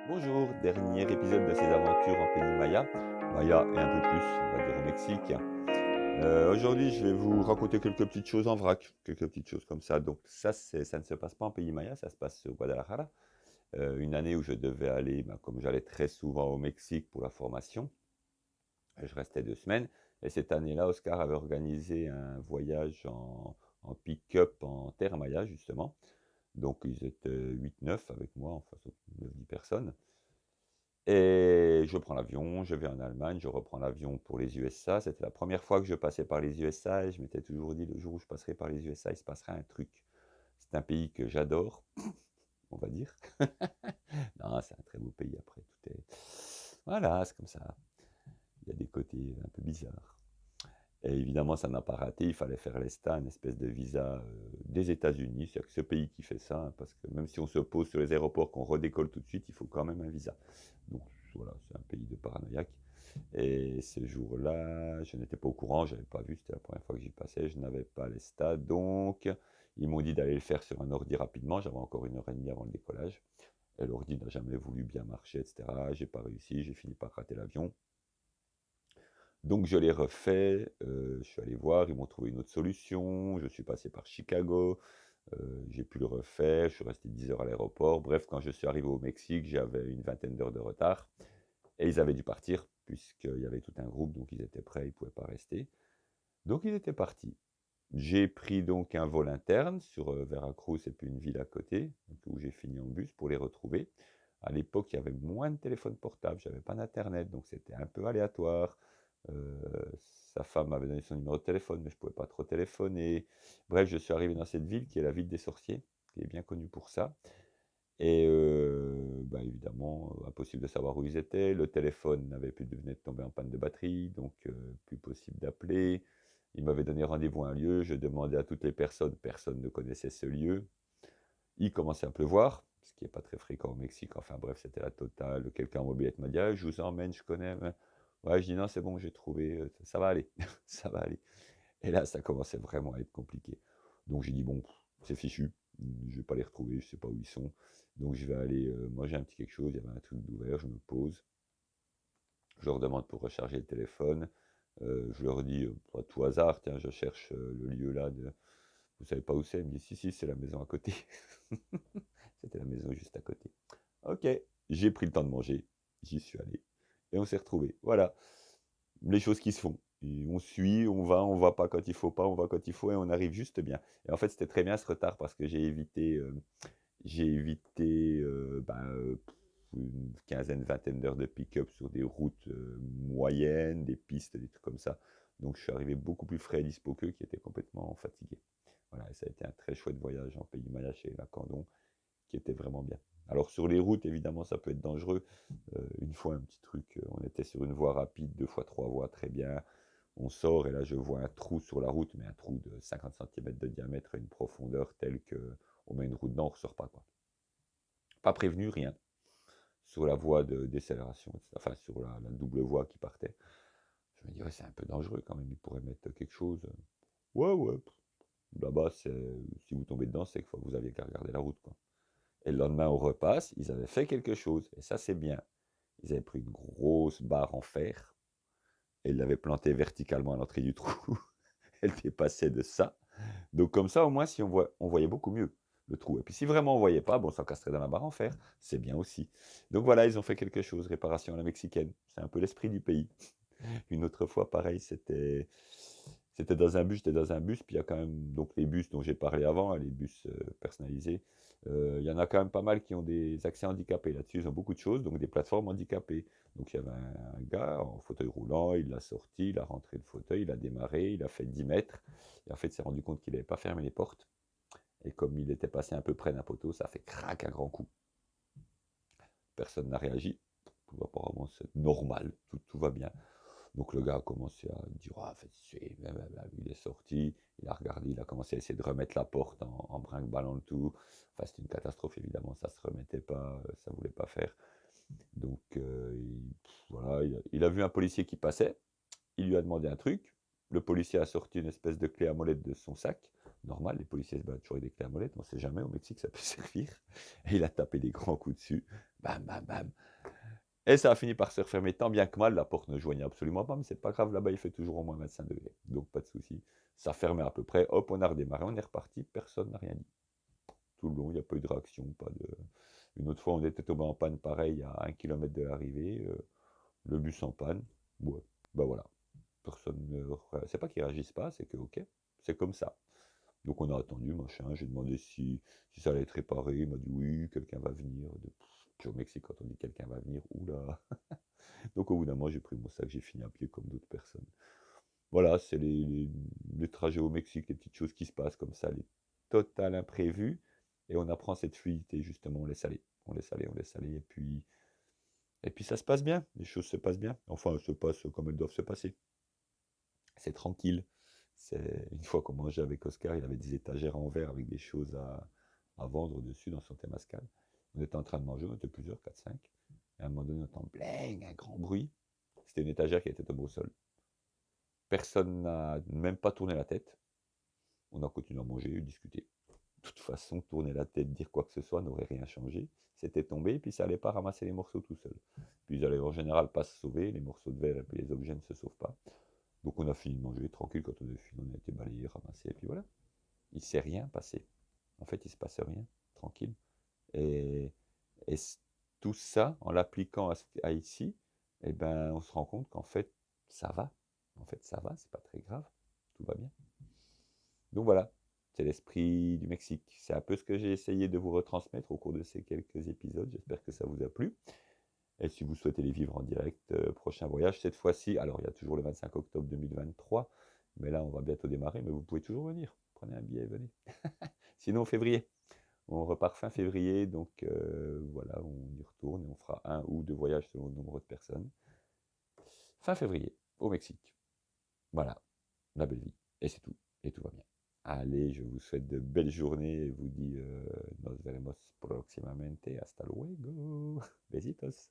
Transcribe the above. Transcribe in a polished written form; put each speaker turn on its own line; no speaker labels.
Bonjour, dernier épisode de ces aventures en pays Maya. Maya et un peu plus, on va dire au Mexique. Aujourd'hui, je vais vous raconter quelques petites choses en vrac, quelques petites choses comme ça. Donc ça ne se passe pas en pays Maya, ça se passe au Guadalajara. Une année où je devais aller, comme j'allais très souvent au Mexique pour la formation, je restais 2 semaines. Et cette année-là, Oscar avait organisé un voyage en pick-up en terre Maya, justement. Donc ils étaient 8-9 avec moi, enfin 9-10 personnes. Et je prends l'avion, je vais en Allemagne, je reprends l'avion pour les USA. C'était la première fois que je passais par les USA et je m'étais toujours dit, le jour où je passerai par les USA, il se passera un truc. C'est un pays que j'adore, on va dire. Non, c'est un très beau pays après, tout est... Voilà, c'est comme ça. Il y a des côtés un peu bizarres. Et évidemment, ça n'a pas raté, il fallait faire l'ESTA, une espèce de visa des États-Unis. C'est ce pays qui fait ça, hein, parce que même si on se pose sur les aéroports, qu'on redécolle tout de suite, il faut quand même un visa. Donc voilà, c'est un pays de paranoïaque. Et ce jour-là, je n'étais pas au courant, je n'avais pas vu, c'était la première fois que j'y passais, je n'avais pas l'ESTA. Donc, ils m'ont dit d'aller le faire sur un ordi rapidement, j'avais encore 1 heure et demie avant le décollage. Et l'ordi n'a jamais voulu bien marcher, etc. J'ai pas réussi, j'ai fini par rater l'avion. Donc je l'ai refait, je suis allé voir, ils m'ont trouvé une autre solution, je suis passé par Chicago, j'ai pu le refaire, je suis resté 10 heures à l'aéroport. Bref, quand je suis arrivé au Mexique, j'avais une vingtaine d'heures de retard et ils avaient dû partir puisqu'il y avait tout un groupe, donc ils étaient prêts, ils ne pouvaient pas rester. Donc ils étaient partis. J'ai pris donc un vol interne sur Veracruz et puis une ville à côté, donc, où j'ai fini en bus pour les retrouver. À l'époque, il y avait moins de téléphones portables, j'avais pas d'internet, donc c'était un peu aléatoire. Sa femme m'avait donné son numéro de téléphone, mais je pouvais pas trop téléphoner. Bref, je suis arrivé dans cette ville qui est la ville des sorciers, qui est bien connue pour ça. Et évidemment, impossible de savoir où ils étaient. Le téléphone venait de tomber en panne de batterie, donc plus possible d'appeler. Ils m'avaient donné rendez-vous à un lieu, je demandais à toutes les personnes, personne ne connaissait ce lieu. Il commençait à pleuvoir, ce qui n'est pas très fréquent au Mexique. Enfin bref, c'était la totale. Quelqu'un en mobilette m'a dit, ah, je vous emmène, je connais. Ouais, je dis non, c'est bon, j'ai trouvé, ça va aller, ça va aller. Et là, ça commençait vraiment à être compliqué. Donc j'ai dit, bon, c'est fichu, je vais pas les retrouver, je sais pas où ils sont. Donc je vais aller manger un petit quelque chose, il y avait un truc d'ouvert, je me pose, je leur demande pour recharger le téléphone, je leur dis, à tout hasard, tiens, je cherche le lieu là, vous savez pas où c'est? Ils me disent, si, si, c'est la maison à côté. C'était la maison juste à côté. Ok, j'ai pris le temps de manger, j'y suis allé, et on s'est retrouvés. Voilà, les choses qui se font. Et on suit, on va pas quand il faut pas, on va quand il faut, et on arrive juste bien. Et en fait, c'était très bien ce retard parce que j'ai évité une quinzaine, vingtaine d'heures de pick-up sur des routes moyennes, des pistes, des trucs comme ça. Donc je suis arrivé beaucoup plus frais et dispo qu'eux qui étaient complètement fatigués. Voilà, et ça a été un très chouette voyage en Pays Maya chez Lacandon, qui était vraiment bien. Alors sur les routes, évidemment, ça peut être dangereux. Une fois, un petit truc, on était sur une voie rapide, 2 fois 3 voies, très bien. On sort et là, je vois un trou sur la route, mais un trou de 50 cm de diamètre et une profondeur telle que on met une roue dedans, on ne ressort pas, quoi. Pas prévenu, rien. Sur la voie de décélération, etc. Enfin, sur la double voie qui partait. Je me dis, ouais, c'est un peu dangereux quand même, il pourrait mettre quelque chose. Ouais, ouais. Là-bas, si vous tombez dedans, c'est que vous aviez qu'à regarder la route, quoi. Et le lendemain, on repasse, ils avaient fait quelque chose, et ça, c'est bien. Ils avaient pris une grosse barre en fer, et ils l'avaient plantée verticalement à l'entrée du trou. Elle dépassait de ça. Donc comme ça, au moins, si on voyait beaucoup mieux le trou. Et puis si vraiment on voyait pas, bon, on s'encastrait dans la barre en fer, c'est bien aussi. Donc voilà, ils ont fait quelque chose, réparation à la mexicaine. C'est un peu l'esprit du pays. Une autre fois, pareil, c'était dans un bus, j'étais dans un bus, puis il y a quand même donc les bus dont j'ai parlé avant, hein, les bus personnalisés. Il y en a quand même pas mal qui ont des accès handicapés. Là-dessus, ils ont beaucoup de choses, donc des plateformes handicapées. Donc il y avait un gars en fauteuil roulant, il l'a sorti, il a rentré le fauteuil, il a démarré, il a fait 10 mètres, et en fait, il s'est rendu compte qu'il n'avait pas fermé les portes. Et comme il était passé un peu près d'un poteau, ça a fait crac un grand coup. Personne n'a réagi. Apparemment, c'est normal, tout va bien. Donc le gars a commencé à dire, ah, il est sorti, il a regardé, il a commencé à essayer de remettre la porte en brinque-ballant le tout. Enfin, c'était une catastrophe, évidemment, ça se remettait pas, ça voulait pas faire. Donc voilà, il a vu un policier qui passait, il lui a demandé un truc, le policier a sorti une espèce de clé à molette de son sac, Normal, les policiers se baladent toujours avec des clés à molette, on ne sait jamais, au Mexique ça peut servir. Et il a tapé des grands coups dessus, bam, bam, bam. Et ça a fini par se refermer tant bien que mal, la porte ne joignait absolument pas, mais c'est pas grave, là-bas il fait toujours au moins 25 degrés, donc pas de souci. Ça fermait à peu près, hop, on a redémarré, on est reparti, personne n'a rien dit. Tout le long, il n'y a pas eu de réaction, pas de... Une autre fois, on était tombé en panne, pareil, à 1 kilomètre de l'arrivée, le bus en panne, ouais, bah voilà. Personne ne... C'est pas qu'ils réagissent pas, c'est que, ok, c'est comme ça. Donc on a attendu, machin, j'ai demandé si ça allait être réparé, il m'a dit oui, quelqu'un va venir. Puis au Mexique, quand on dit quelqu'un va venir, oula. Donc au bout d'un moment, j'ai pris mon sac, j'ai fini à pied comme d'autres personnes. Voilà, c'est les trajets au Mexique, les petites choses qui se passent comme ça, les totales imprévues. Et on apprend cette fluidité, justement, on laisse aller. On laisse aller, on laisse aller. Et puis ça se passe bien, les choses se passent bien. Enfin, elles se passent comme elles doivent se passer. C'est tranquille. Une fois qu'on mangeait avec Oscar, il avait des étagères en verre avec des choses à vendre dessus dans son Temascal. On était en train de manger, on était plusieurs, 4, 5. Et à un moment donné, on entend bling, un grand bruit. C'était une étagère qui était tombée au sol. Personne n'a même pas tourné la tête. On a continué à manger, discuter. De toute façon, tourner la tête, dire quoi que ce soit n'aurait rien changé. C'était tombé, et puis ça n'allait pas ramasser les morceaux tout seul. Puis ils n'allaient en général pas se sauver, les morceaux de verre et puis les objets ne se sauvent pas. Donc on a fini de manger tranquille, quand on a fini, on a été balayé, ramassé, et puis voilà. Il ne s'est rien passé. En fait, il ne se passe rien, tranquille. Et, et tout ça, en l'appliquant à ici, eh ben, on se rend compte qu'en fait, ça va. En fait, ça va, c'est pas très grave, tout va bien. Donc voilà, c'est l'esprit du Mexique. C'est un peu ce que j'ai essayé de vous retransmettre au cours de ces quelques épisodes. J'espère que ça vous a plu. Et si vous souhaitez les vivre en direct, prochain voyage, cette fois-ci, alors il y a toujours le 25 octobre 2023, mais là on va bientôt démarrer, mais vous pouvez toujours venir. Prenez un billet et venez. Sinon, février. On repart fin février, donc voilà, on y retourne et on fera 1 ou 2 voyages selon le nombre de personnes. Fin février, au Mexique. Voilà, la belle vie. Et c'est tout. Et tout va bien. Allez, je vous souhaite de belles journées et vous dis nos veremos próximamente. Hasta luego. Besitos.